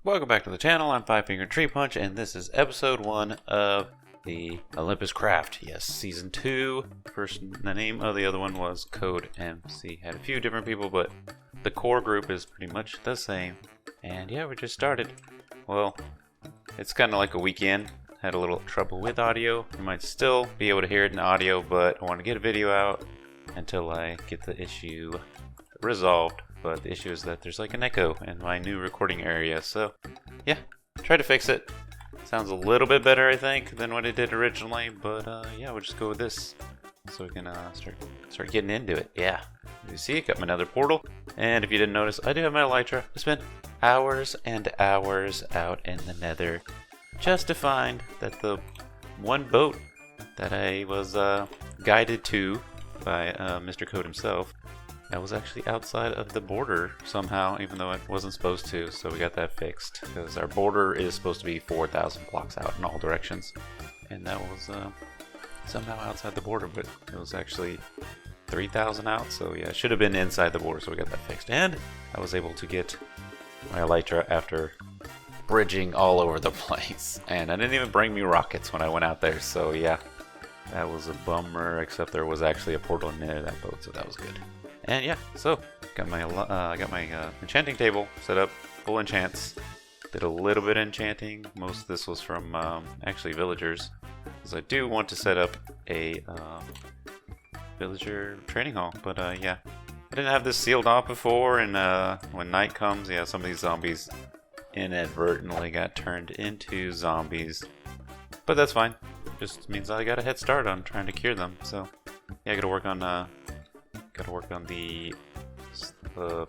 Welcome back to the channel. I'm Five Finger Tree Punch, and this is episode 1 of the OlympusCraft. Yes, season 2. First, the name of the other one was CodeMC. Had a few different people, but the core group is pretty much the same. And yeah, we just started. Well, it's kind of like a weekend. Had a little trouble with audio. You might still be able to hear it in audio, but I want to get a video out until I get the issue resolved. But the issue is that there's like an echo in my new recording area, so yeah, try to fix it. Sounds a little bit better, I think, than what it did originally, but yeah, we'll just go with this so we can start getting into it. Yeah, you see, got my nether portal, and if you didn't notice, I do have my Elytra. I spent hours and hours out in the nether just to find that the one boat that I was guided to by Mr. Code himself, that was actually outside of the border somehow, even though it wasn't supposed to, so we got that fixed. Because our border is supposed to be 4,000 blocks out in all directions. And that was somehow outside the border, but it was actually 3,000 out, so yeah, it should have been inside the border, so we got that fixed. And I was able to get my Elytra after bridging all over the place. And I didn't even bring me rockets when I went out there, so yeah, that was a bummer, except there was actually a portal near that boat, so that was good. And yeah, so got my enchanting table set up, full enchants. Did a little bit of enchanting. Most of this was from actually villagers, because I do want to set up a villager training hall. But yeah, I didn't have this sealed off before, and when night comes, yeah, some of these zombies inadvertently got turned into zombies. But that's fine. Just means I got a head start on trying to cure them. So yeah, I gotta work on the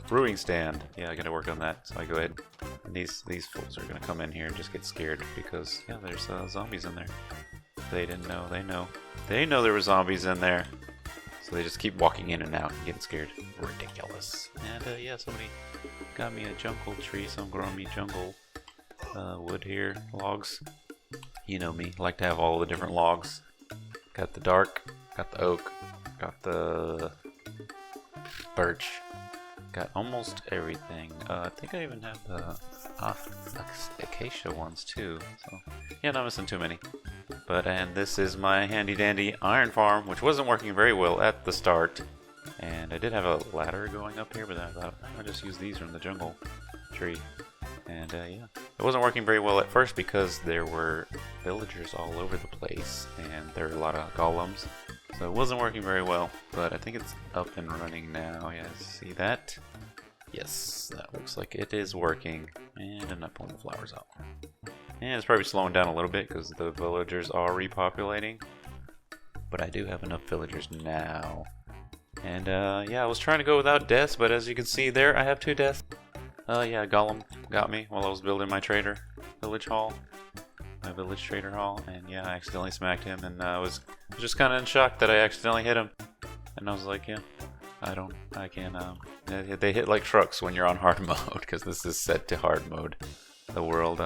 brewing stand. Yeah, I gotta work on that. So I go ahead, and these fools are gonna come in here and just get scared because yeah, there's zombies in there. They didn't know. They know there were zombies in there, so they just keep walking in and out and getting scared. Ridiculous. And yeah, somebody got me a jungle tree, so I'm growing me jungle wood here, logs. You know me, like to have all the different logs. Got the dark, got the oak, got the birch, got almost everything. I think I even have the acacia ones too, so yeah, not missing too many. But and this is my handy dandy iron farm, which wasn't working very well at the start, and I did have a ladder going up here, but I thought I'll just use these from the jungle tree. And yeah, it wasn't working very well at first because there were villagers all over the place, and there were a lot of golems. So it wasn't working very well, but I think it's up and running now. Yeah, see that? Yes, that looks like it is working. And I'm not pulling the flowers out. And it's probably slowing down a little bit because the villagers are repopulating. But I do have enough villagers now. And yeah, I was trying to go without deaths, but as you can see there, I have 2 deaths. Yeah, Golem got me while I was building my village trader hall, and yeah, I accidentally smacked him, and I was just kind of in shock that I accidentally hit him, and I was like, yeah, I can't, they hit like trucks when you're on hard mode, because this is set to hard mode. The world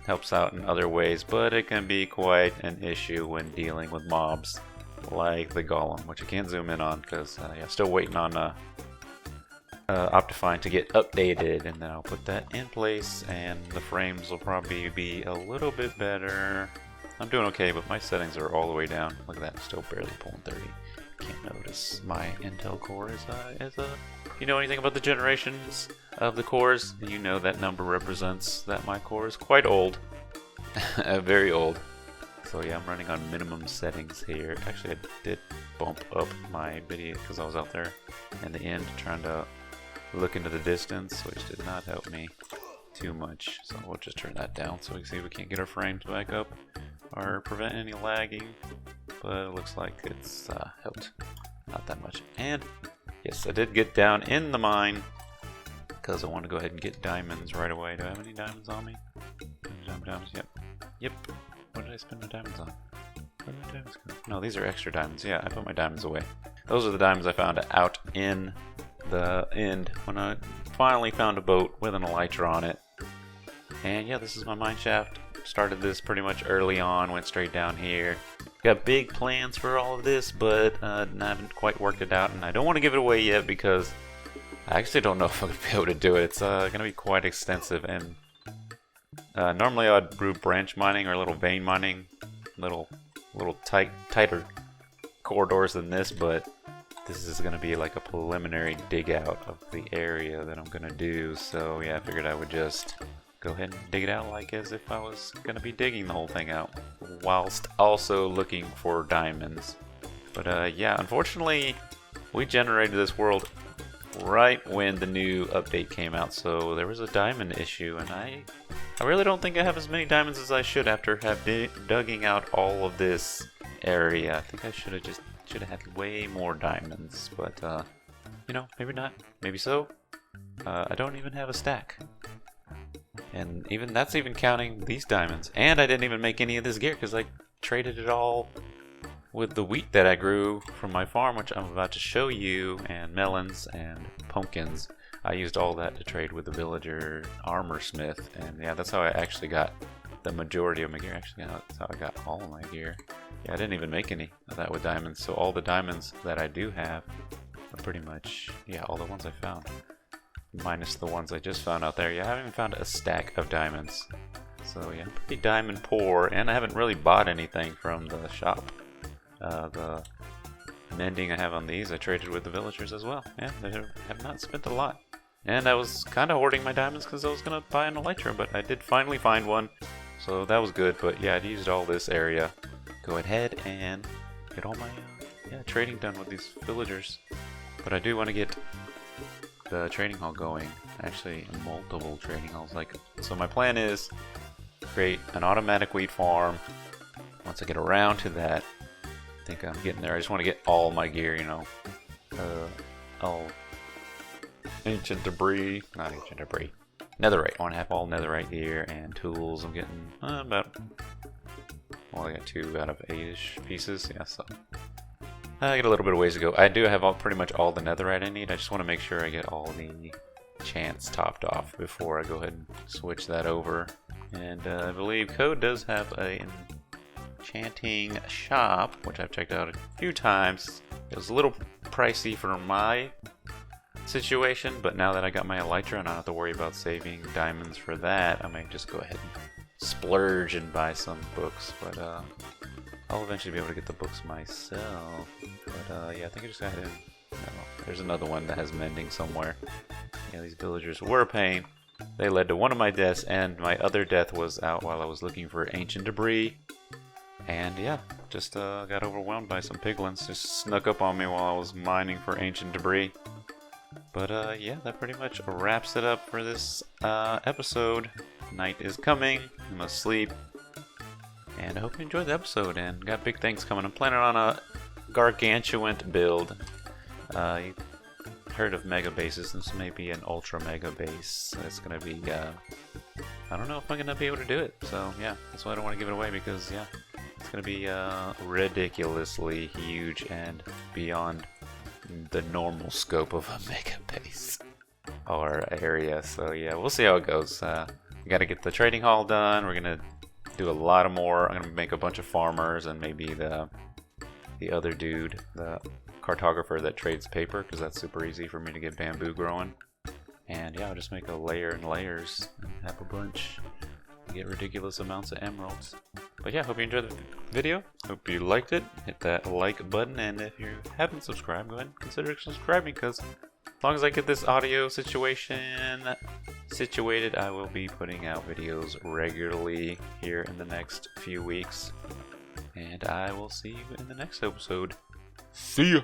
helps out in other ways, but it can be quite an issue when dealing with mobs like the Golem, which I can't zoom in on, because yeah, still waiting on Optifine to get updated, and then I'll put that in place, and the frames will probably be a little bit better. I'm doing okay, but my settings are all the way down. Look at that, still barely pulling 30. Can't notice my Intel core is if you know anything about the generations of the cores, you know that number represents that my core is quite old. Very old. So yeah, I'm running on minimum settings here. Actually, I did bump up my video because I was out there in the end trying to look into the distance, which did not help me too much. So we'll just turn that down so we can see if we can't get our frames back up or prevent any lagging. But it looks like it's helped not that much. And yes, I did get down in the mine because I want to go ahead and get diamonds right away. Do I have any diamonds on me? Diamonds, yep. What did I spend my diamonds on? Where did my diamonds go? No, these are extra diamonds. Yeah, I put my diamonds away. Those are the diamonds I found out in the end when I finally found a boat with an Elytra on it. And yeah, this is my mine shaft. Started this pretty much early on, went straight down here. Got big plans for all of this, but I haven't quite worked it out, and I don't want to give it away yet because I actually don't know if I'm going to be able to do it. It's going to be quite extensive, and Normally I'd brew branch mining or little vein mining, little tighter corridors than this, but this is gonna be like a preliminary dig out of the area that I'm gonna do. So yeah, I figured I would just go ahead and dig it out like as if I was gonna be digging the whole thing out, whilst also looking for diamonds. But yeah, unfortunately, we generated this world right when the new update came out, so there was a diamond issue, and I really don't think I have as many diamonds as I should after dugging out all of this area. I think I should have had way more diamonds, but you know, maybe not, maybe so. I don't even have a stack, and even that's even counting these diamonds, and I didn't even make any of this gear because I traded it all with the wheat that I grew from my farm, which I'm about to show you, and melons and pumpkins. I used all that to trade with the villager armor smith, and yeah, that's how I actually got the majority of my gear. Actually, that's how I got all of my gear. Yeah, I didn't even make any of that with diamonds, so all the diamonds that I do have are pretty much, yeah, all the ones I found. Minus the ones I just found out there. Yeah, I haven't even found a stack of diamonds. So yeah, I'm pretty diamond poor, and I haven't really bought anything from the shop. The mending I have on these, I traded with the villagers as well. Yeah, they have not spent a lot. And I was kind of hoarding my diamonds because I was going to buy an Elytra, but I did finally find one. So that was good, but yeah, I used all this area. Go ahead and get all my yeah, trading done with these villagers. But I do want to get the trading hall going. Actually, multiple trading halls. So my plan is create an automatic wheat farm. Once I get around to that, I think I'm getting there. I just want to get all my gear, you know. All ancient debris, not ancient debris. Netherite. I want to have all netherite gear and tools. I'm getting about, well, I got 2 out of 8-ish pieces. Yeah, so I got a little bit of ways to go. I do have pretty much all the netherite I need. I just want to make sure I get all the chants topped off before I go ahead and switch that over. And I believe Code does have an enchanting shop, which I've checked out a few times. It was a little pricey for my situation, but now that I got my Elytra and I don't have to worry about saving diamonds for that, I might just go ahead and splurge and buy some books. But I'll eventually be able to get the books myself. But yeah, I think I just got in. No, there's another one that has mending somewhere. Yeah, these villagers were a pain. They led to one of my deaths, and my other death was out while I was looking for ancient debris. And yeah, just got overwhelmed by some piglins. Just snuck up on me while I was mining for ancient debris. But yeah, that pretty much wraps it up for this episode. Night is coming. I must sleep. And I hope you enjoyed the episode and got big things coming. I'm planning on a gargantuan build. You heard of mega bases. This may be an ultra mega base. It's gonna be I don't know if I'm gonna be able to do it. So yeah, that's why I don't want to give it away, because yeah, it's gonna be ridiculously huge and beyond the normal scope of a mega base or area. So yeah, we'll see how it goes. We gotta get the trading hall done. We're gonna do a lot more. I'm gonna make a bunch of farmers and maybe the other dude, the cartographer that trades paper, because that's super easy for me to get bamboo growing. And yeah, I'll just make a layer and layers and have a bunch. Get ridiculous amounts of emeralds. But yeah, hope you enjoyed the video. Hope you liked it. Hit that like button, and if you haven't subscribed, go ahead and consider subscribing, because as long as I get this audio situation situated, I will be putting out videos regularly here in the next few weeks. And I will see you in the next episode. See ya!